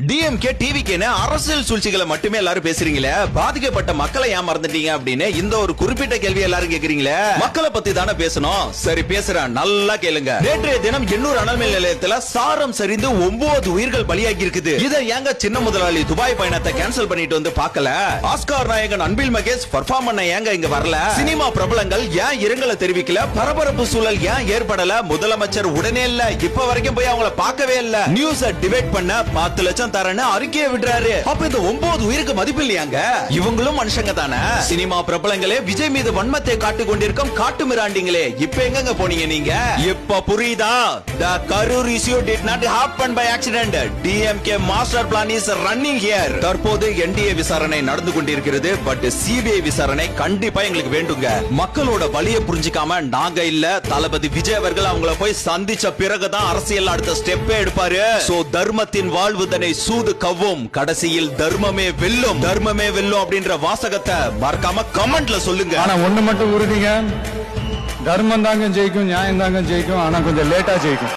DMK டிவிக்கேன்னு அரசியல் சூழ்ச்சிகளை மட்டுமே எல்லாரும் பேசுறீங்களே, பாதிக்கப்பட்ட மக்களை ஏன் மறந்துட்டீங்க அப்படின்னு இந்த ஒரு குறிப்பிட்ட கேள்வி எல்லாரும் கேக்குறீங்களே. மக்களை பத்தி தானே பேசணும். சரி பேசுறேன், நல்லா கேளுங்க. நேற்றைய தினம் 800 அனல் மின் நிலையத்துல சாரம் சரிந்து 9 உயிர்கள் பலியாகி இருக்குது. இதை ஏங்க சின்ன முதலாளி துபாய் பயணத்தை கேன்சல் பண்ணிட்டு வந்து பார்க்கல? ஆஸ்கார் நாயகன் அன்பில் மகேஷ் பர்ஃபார்ம் பண்ண ஏங்க இங்க வரல? சினிமா பிரபலங்கள் ஏன் இரங்கலை தெரிவிக்கல? பரபரப்பு சூழல் ஏன் ஏற்படல? முதலமைச்சர் உடனே இல்ல, இப்ப வரைக்கும் போய் அவங்கள பார்க்கவே இல்ல. நியூஸ டிபேட் பண்ண 10 லட்சம் தரேன்னு அறிக்கையை விடுறாரு. அப்ப இந்த 9 உயிருக்கு மதிப்பு இல்லையாங்க? இவங்களும் மனுஷங்க தானே. சினிமா பிரபலங்களே விஜய் மீது வன்மத்தை காட்டு கொண்டிருக்கும் காட்டு மிராண்டிங்களே, இப்ப எங்க போனீங்க நீங்க? இப்ப புரியுதா? The Karur issue did not happen by accident. DMK master plan is running here. தற்போது NDA விசாரணை நடந்து கொண்டிருக்கிறது. பட் CBI விசாரணை கண்டிப்பா எங்களுக்கு வேண்டுங்க. மக்களோட வலியை புரிஞ்சிக்காம நாங்க இல்ல, தளபதி விஜய் அவர்கள் அவங்கள போய் சந்திச்ச பிறகுதான் அரசியல் அடுத்த ஸ்டெப் எடுப்பாரு. சோ தர்மத்தின் வாழ்வுதனை சூது கவ்வும், கடைசியில் தர்மமே வெல்லும். தர்மமே வெல்லும் அப்படின்ற வாசகத்தை மறக்காம கமெண்ட்ல சொல்லுங்க. ஆனா ஒண்ணு மட்டும் உறுதிங்க, தர்மம் தாங்க ஜெயிக்கும், நியாயம் தாங்க ஜெயிக்கும். ஆனா கொஞ்சம் லேட்டா ஜெயிக்கும்.